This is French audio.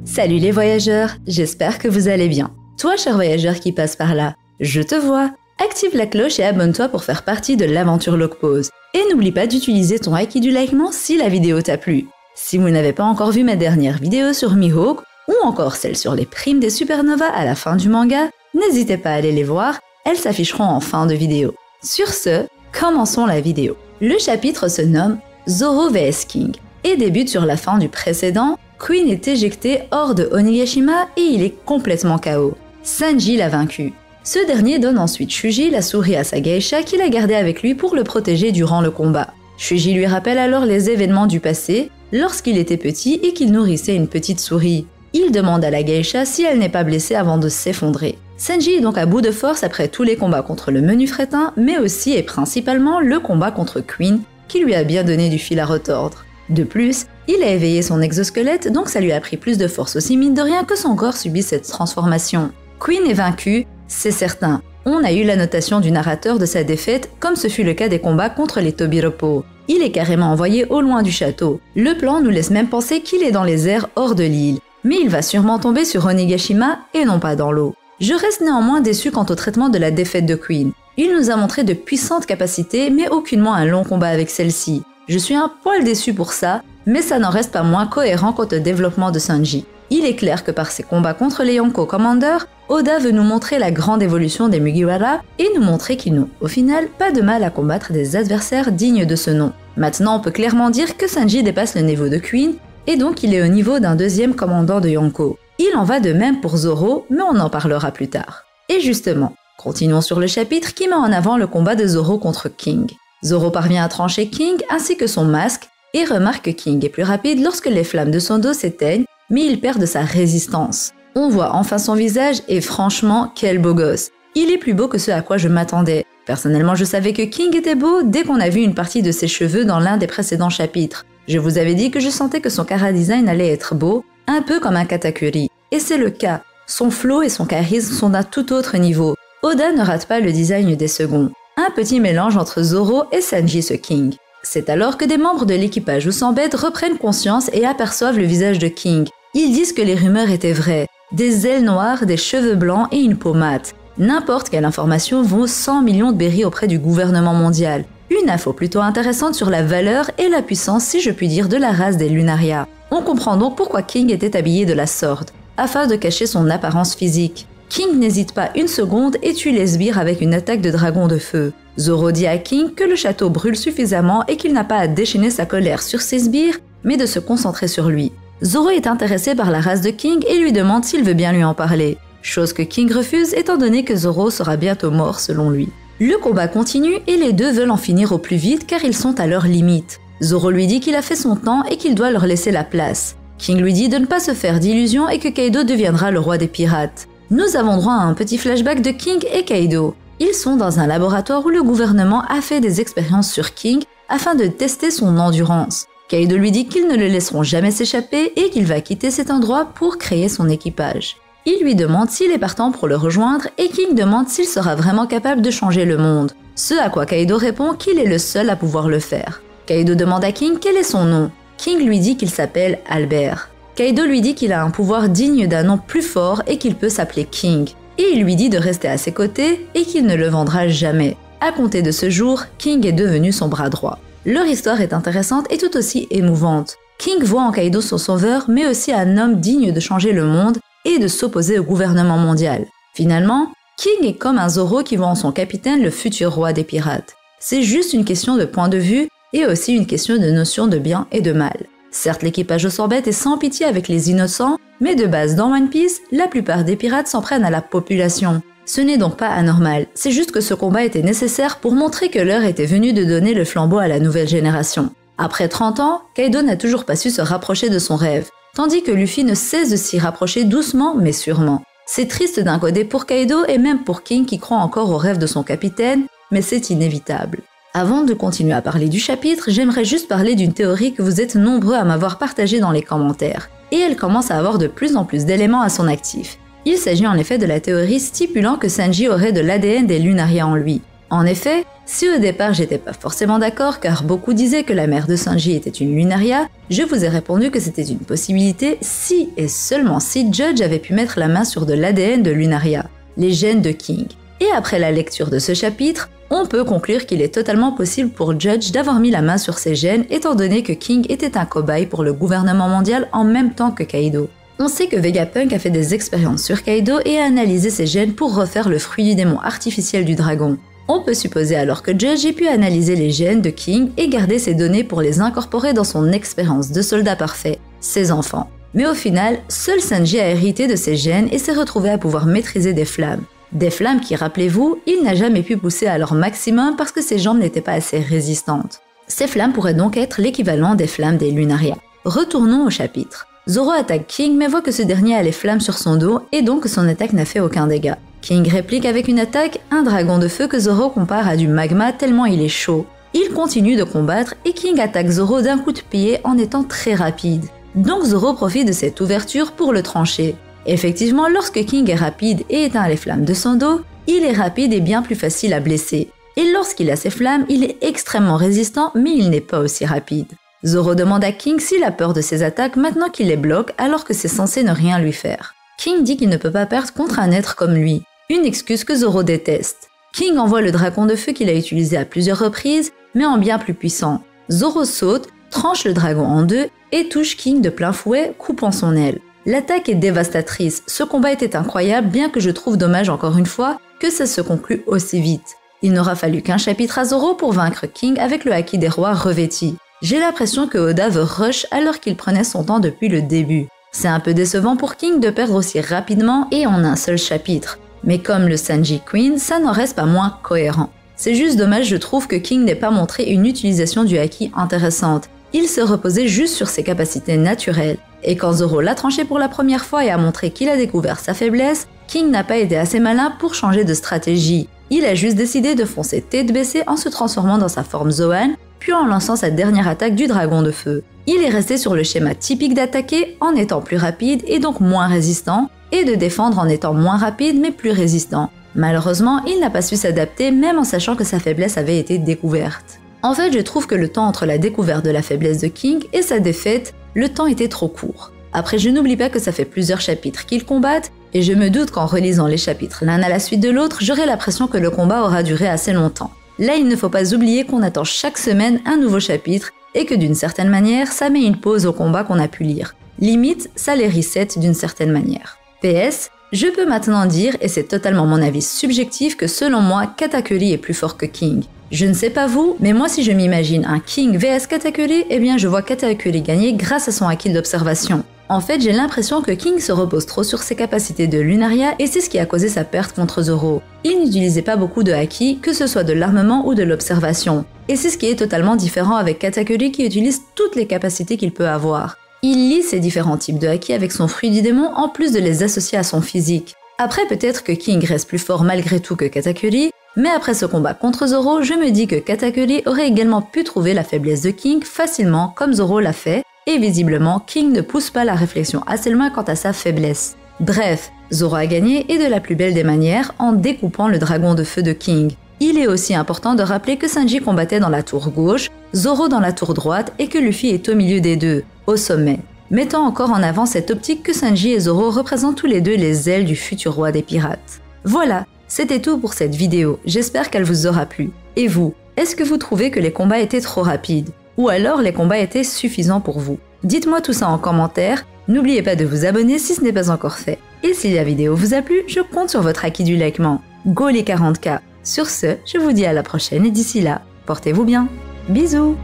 Salut les voyageurs, j'espère que vous allez bien. Toi, cher voyageur qui passe par là, je te vois. Active la cloche et abonne-toi pour faire partie de l'aventure Locpause. Et n'oublie pas d'utiliser ton Aiki du likement si la vidéo t'a plu. Si vous n'avez pas encore vu ma dernière vidéo sur Mihawk, ou encore celle sur les primes des supernovas à la fin du manga, n'hésitez pas à aller les voir, elles s'afficheront en fin de vidéo. Sur ce, commençons la vidéo. Le chapitre se nomme Zoro vs King et débute sur la fin du précédent. Queen est éjecté hors de Onigashima et il est complètement KO. Sanji l'a vaincu. Ce dernier donne ensuite Shuji la souris à sa geisha qu'il a gardée avec lui pour le protéger durant le combat. Shuji lui rappelle alors les événements du passé, lorsqu'il était petit et qu'il nourrissait une petite souris. Il demande à la geisha si elle n'est pas blessée avant de s'effondrer. Sanji est donc à bout de force après tous les combats contre le menu fretin, mais aussi et principalement le combat contre Queen, qui lui a bien donné du fil à retordre. De plus, il a éveillé son exosquelette, donc ça lui a pris plus de force aussi mine de rien que son corps subit cette transformation. Queen est vaincu, c'est certain. On a eu la notation du narrateur de sa défaite, comme ce fut le cas des combats contre les Tobiropo. Il est carrément envoyé au loin du château. Le plan nous laisse même penser qu'il est dans les airs hors de l'île. Mais il va sûrement tomber sur Onigashima et non pas dans l'eau. Je reste néanmoins déçu quant au traitement de la défaite de Queen. Il nous a montré de puissantes capacités, mais aucunement un long combat avec celle-ci. Je suis un poil déçu pour ça, mais ça n'en reste pas moins cohérent quant au développement de Sanji. Il est clair que par ses combats contre les Yonko Commander, Oda veut nous montrer la grande évolution des Mugiwara et nous montrer qu'ils n'ont, au final, pas de mal à combattre des adversaires dignes de ce nom. Maintenant, on peut clairement dire que Sanji dépasse le niveau de Queen, et donc il est au niveau d'un deuxième commandant de Yonko. Il en va de même pour Zoro, mais on en parlera plus tard. Et justement, continuons sur le chapitre qui met en avant le combat de Zoro contre King. Zoro parvient à trancher King ainsi que son masque et remarque que King est plus rapide lorsque les flammes de son dos s'éteignent, mais il perd de sa résistance. On voit enfin son visage et franchement, quel beau gosse. Il est plus beau que ce à quoi je m'attendais. Personnellement, je savais que King était beau dès qu'on a vu une partie de ses cheveux dans l'un des précédents chapitres. Je vous avais dit que je sentais que son chara-design allait être beau, un peu comme un katakuri. Et c'est le cas. Son flow et son charisme sont d'un tout autre niveau. Oda ne rate pas le design des seconds. Un petit mélange entre Zoro et Sanji ce King. C'est alors que des membres de l'équipage Usambed reprennent conscience et aperçoivent le visage de King. Ils disent que les rumeurs étaient vraies. Des ailes noires, des cheveux blancs et une peau mate. N'importe quelle information vaut 100 millions de berries auprès du gouvernement mondial. Une info plutôt intéressante sur la valeur et la puissance, si je puis dire, de la race des Lunaria. On comprend donc pourquoi King était habillé de la sorte, afin de cacher son apparence physique. King n'hésite pas une seconde et tue les sbires avec une attaque de dragon de feu. Zoro dit à King que le château brûle suffisamment et qu'il n'a pas à déchaîner sa colère sur ses sbires, mais de se concentrer sur lui. Zoro est intéressé par la race de King et lui demande s'il veut bien lui en parler. Chose que King refuse étant donné que Zoro sera bientôt mort selon lui. Le combat continue et les deux veulent en finir au plus vite car ils sont à leur limite. Zoro lui dit qu'il a fait son temps et qu'il doit leur laisser la place. King lui dit de ne pas se faire d'illusions et que Kaido deviendra le roi des pirates. Nous avons droit à un petit flashback de King et Kaido. Ils sont dans un laboratoire où le gouvernement a fait des expériences sur King afin de tester son endurance. Kaido lui dit qu'ils ne le laisseront jamais s'échapper et qu'il va quitter cet endroit pour créer son équipage. Il lui demande s'il est partant pour le rejoindre et King demande s'il sera vraiment capable de changer le monde. Ce à quoi Kaido répond qu'il est le seul à pouvoir le faire. Kaido demande à King quel est son nom. King lui dit qu'il s'appelle Albert. Kaido lui dit qu'il a un pouvoir digne d'un nom plus fort et qu'il peut s'appeler King. Et il lui dit de rester à ses côtés et qu'il ne le vendra jamais. À compter de ce jour, King est devenu son bras droit. Leur histoire est intéressante et tout aussi émouvante. King voit en Kaido son sauveur, mais aussi un homme digne de changer le monde et de s'opposer au gouvernement mondial. Finalement, King est comme un Zoro qui voit en son capitaine le futur roi des pirates. C'est juste une question de point de vue et aussi une question de notion de bien et de mal. Certes, l'équipage Usambed est sans pitié avec les innocents, mais de base dans One Piece, la plupart des pirates s'en prennent à la population. Ce n'est donc pas anormal, c'est juste que ce combat était nécessaire pour montrer que l'heure était venue de donner le flambeau à la nouvelle génération. Après 30 ans, Kaido n'a toujours pas su se rapprocher de son rêve, tandis que Luffy ne cesse de s'y rapprocher doucement mais sûrement. C'est triste d'un côté pour Kaido et même pour King qui croit encore au rêve de son capitaine, mais c'est inévitable. Avant de continuer à parler du chapitre, j'aimerais juste parler d'une théorie que vous êtes nombreux à m'avoir partagée dans les commentaires, et elle commence à avoir de plus en plus d'éléments à son actif. Il s'agit en effet de la théorie stipulant que Sanji aurait de l'ADN des Lunaria en lui. En effet, si au départ j'étais pas forcément d'accord car beaucoup disaient que la mère de Sanji était une Lunaria, je vous ai répondu que c'était une possibilité si et seulement si Judge avait pu mettre la main sur de l'ADN de Lunaria, les gènes de King. Et après la lecture de ce chapitre, on peut conclure qu'il est totalement possible pour Judge d'avoir mis la main sur ces gènes étant donné que King était un cobaye pour le gouvernement mondial en même temps que Kaido. On sait que Vegapunk a fait des expériences sur Kaido et a analysé ses gènes pour refaire le fruit du démon artificiel du dragon. On peut supposer alors que Judge ait pu analyser les gènes de King et garder ces données pour les incorporer dans son expérience de soldat parfait, ses enfants. Mais au final, seul Sanji a hérité de ces gènes et s'est retrouvé à pouvoir maîtriser des flammes. Des flammes qui, rappelez-vous, il n'a jamais pu pousser à leur maximum parce que ses jambes n'étaient pas assez résistantes. Ces flammes pourraient donc être l'équivalent des flammes des Lunaria. Retournons au chapitre. Zoro attaque King mais voit que ce dernier a les flammes sur son dos et donc que son attaque n'a fait aucun dégât. King réplique avec une attaque, un dragon de feu que Zoro compare à du magma tellement il est chaud. Il continue de combattre et King attaque Zoro d'un coup de pied en étant très rapide. Donc Zoro profite de cette ouverture pour le trancher. Effectivement, lorsque King est rapide et éteint les flammes de son dos, il est rapide et bien plus facile à blesser. Et lorsqu'il a ses flammes, il est extrêmement résistant mais il n'est pas aussi rapide. Zoro demande à King s'il a peur de ses attaques maintenant qu'il les bloque alors que c'est censé ne rien lui faire. King dit qu'il ne peut pas perdre contre un être comme lui, une excuse que Zoro déteste. King envoie le dragon de feu qu'il a utilisé à plusieurs reprises, mais en bien plus puissant. Zoro saute, tranche le dragon en deux et touche King de plein fouet, coupant son aile. L'attaque est dévastatrice, ce combat était incroyable bien que je trouve dommage encore une fois que ça se conclue aussi vite. Il n'aura fallu qu'un chapitre à Zoro pour vaincre King avec le haki des rois revêti. J'ai l'impression que Oda veut rush alors qu'il prenait son temps depuis le début. C'est un peu décevant pour King de perdre aussi rapidement et en un seul chapitre. Mais comme le Sanji Queen, ça n'en reste pas moins cohérent. C'est juste dommage je trouve que King n'ait pas montré une utilisation du haki intéressante. Il se reposait juste sur ses capacités naturelles. Et quand Zoro l'a tranché pour la première fois et a montré qu'il a découvert sa faiblesse, King n'a pas été assez malin pour changer de stratégie. Il a juste décidé de foncer tête baissée en se transformant dans sa forme Zoan, puis en lançant sa dernière attaque du dragon de feu. Il est resté sur le schéma typique d'attaquer en étant plus rapide et donc moins résistant, et de défendre en étant moins rapide mais plus résistant. Malheureusement, il n'a pas su s'adapter même en sachant que sa faiblesse avait été découverte. En fait, je trouve que le temps entre la découverte de la faiblesse de King et sa défaite, le temps était trop court. Après, je n'oublie pas que ça fait plusieurs chapitres qu'ils combattent, et je me doute qu'en relisant les chapitres l'un à la suite de l'autre, j'aurai l'impression que le combat aura duré assez longtemps. Là, il ne faut pas oublier qu'on attend chaque semaine un nouveau chapitre, et que d'une certaine manière, ça met une pause au combat qu'on a pu lire. Limite, ça les reset d'une certaine manière. PS, je peux maintenant dire, et c'est totalement mon avis subjectif, que selon moi, Katakuri est plus fort que King. Je ne sais pas vous, mais moi si je m'imagine un King vs Katakuri, eh bien je vois Katakuri gagner grâce à son haki d'observation. En fait, j'ai l'impression que King se repose trop sur ses capacités de Lunaria et c'est ce qui a causé sa perte contre Zoro. Il n'utilisait pas beaucoup de haki, que ce soit de l'armement ou de l'observation. Et c'est ce qui est totalement différent avec Katakuri qui utilise toutes les capacités qu'il peut avoir. Il lie ces différents types de haki avec son fruit du démon en plus de les associer à son physique. Après peut-être que King reste plus fort malgré tout que Katakuri, mais après ce combat contre Zoro, je me dis que Katakuri aurait également pu trouver la faiblesse de King facilement comme Zoro l'a fait, et visiblement King ne pousse pas la réflexion assez loin quant à sa faiblesse. Bref, Zoro a gagné et de la plus belle des manières en découpant le dragon de feu de King. Il est aussi important de rappeler que Sanji combattait dans la tour gauche, Zoro dans la tour droite et que Luffy est au milieu des deux, au sommet, mettant encore en avant cette optique que Sanji et Zoro représentent tous les deux les ailes du futur roi des pirates. Voilà, c'était tout pour cette vidéo, j'espère qu'elle vous aura plu. Et vous, est-ce que vous trouvez que les combats étaient trop rapides? Ou alors les combats étaient suffisants pour vous? Dites-moi tout ça en commentaire, n'oubliez pas de vous abonner si ce n'est pas encore fait. Et si la vidéo vous a plu, je compte sur votre acquis du likement. Go les 40K! Sur ce, je vous dis à la prochaine et d'ici là, portez-vous bien. Bisous!